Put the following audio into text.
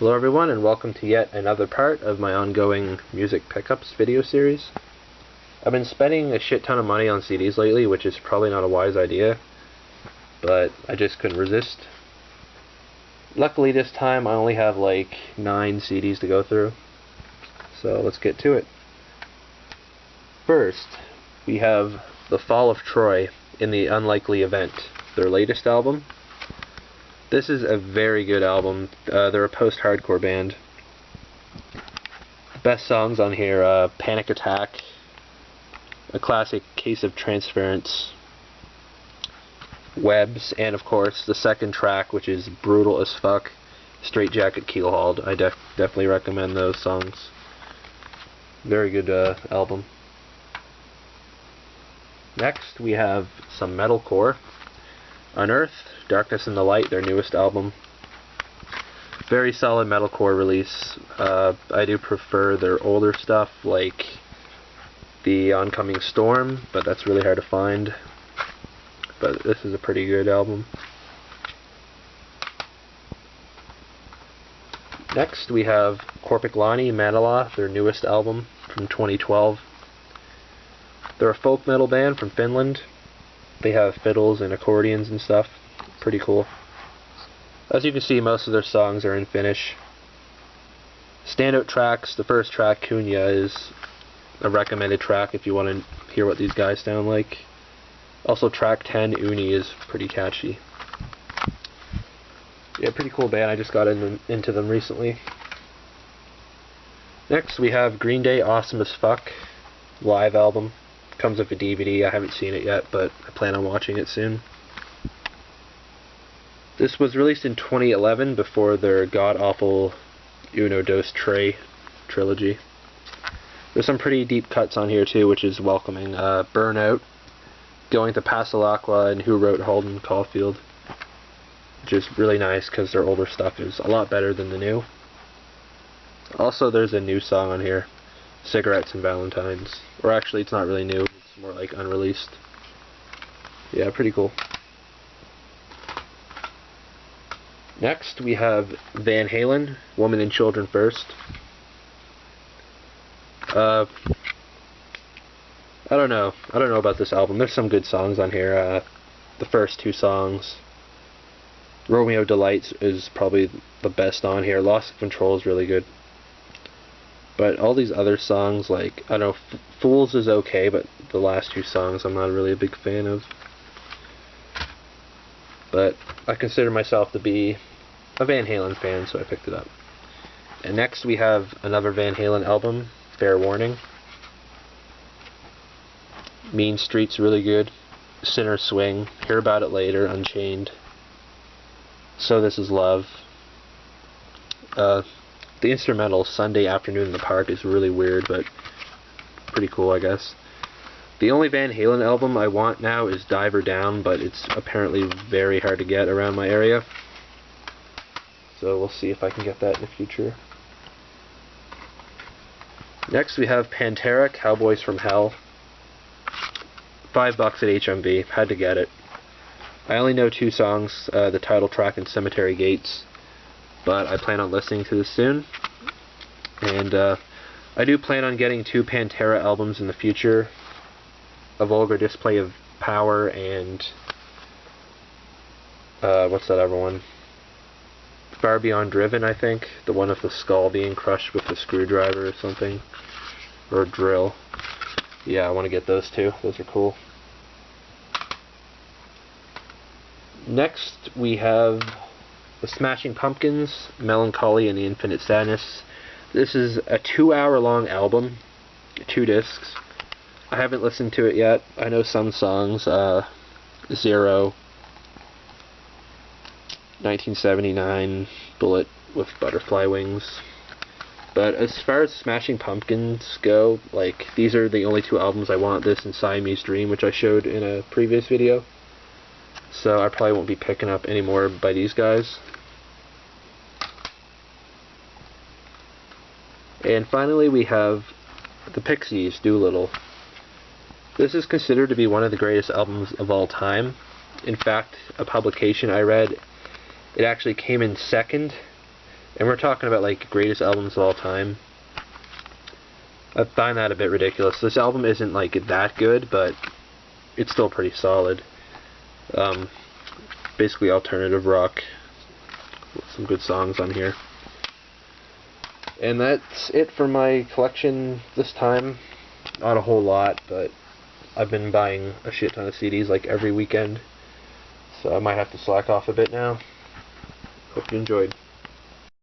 Hello everyone, and welcome to yet another part of my ongoing music pickups video series. I've been spending a shit ton of money on CDs lately, which is probably not a wise idea, but I just couldn't resist. Luckily this time I only have like 9 CDs to go through, so let's get to it. First, we have The Fall of Troy in the Unlikely Event, their latest album. This is a very good album. They're a post-hardcore band. Best songs on here, Panic Attack, a classic Case of Transference, Webs, and of course the second track, which is brutal as fuck, Straight Jacket Keelhauled. I definitely recommend those songs. Very good album. Next we have some metalcore. Unearth, Darkness and the Light, their newest album. Very solid metalcore release. I do prefer their older stuff, like The Oncoming Storm, but that's really hard to find. But this is a pretty good album. Next we have Korpiklaani, Manala, their newest album from 2012. They're a folk metal band from Finland. They have fiddles and accordions and stuff. Pretty cool. As you can see, most of their songs are in Finnish. Standout tracks, the first track, Kunya, is a recommended track if you want to hear what these guys sound like. Also track 10, Uni, is pretty catchy. Yeah, pretty cool band. I just got into them recently. Next we have Green Day, Awesome as Fuck, live album. Comes with a DVD. I haven't seen it yet, but I plan on watching it soon. This was released in 2011 before their god-awful Uno Dos Tre trilogy. There's some pretty deep cuts on here too, which is welcoming. Burnout, Going to Pasalacqua, and Who Wrote Holden Caulfield, which is really nice because their older stuff is a lot better than the new. Also, there's a new song on here, Cigarettes and Valentines. Or actually, it's not really new, it's more like unreleased. Yeah, pretty cool. Next, we have Van Halen, Women and Children First. I don't know about this album. There's some good songs on here. The first 2 songs. Romeo Delights is probably the best on here. Loss of Control is really good. But all these other songs, like, I don't know, Fools is okay, but the last 2 songs I'm not really a big fan of. But I consider myself to be a Van Halen fan, so I picked it up. And next we have another Van Halen album, Fair Warning. Mean Street's really good. Sinner Swing, Hear About It Later, Unchained. So This Is Love. The instrumental, Sunday Afternoon in the Park, is really weird, but pretty cool, I guess. The only Van Halen album I want now is Diver Down, but it's apparently very hard to get around my area. So we'll see if I can get that in the future. Next we have Pantera, Cowboys from Hell. $5 at HMV, had to get it. I only know 2 songs, the title track and Cemetery Gates. But I plan on listening to this soon. And I do plan on getting 2 Pantera albums in the future. A Vulgar Display of Power and what's that other one? Far Beyond Driven, I think. The one of the skull being crushed with a screwdriver or something. Or a drill. Yeah, I want to get those 2. Those are cool. Next we have The Smashing Pumpkins, Melancholy and the Infinite Sadness. This is a 2-hour-long album, 2 discs. I haven't listened to it yet. I know some songs, Zero, 1979, Bullet with Butterfly Wings. But as far as Smashing Pumpkins go, like, these are the only 2 albums I want, this and Siamese Dream, which I showed in a previous video. So I probably won't be picking up any more by these guys. And finally we have the Pixies, Doolittle. This is considered to be one of the greatest albums of all time. In fact, a publication I read, it actually came in second And we're talking about like greatest albums of all time. I find that a bit ridiculous. This album isn't like that good, but it's still pretty solid. Basically alternative rock with some good songs on here. And that's it for my collection this time. Not a whole lot, but I've been buying a shit ton of CDs like every weekend, so I might have to slack off a bit now. Hope you enjoyed.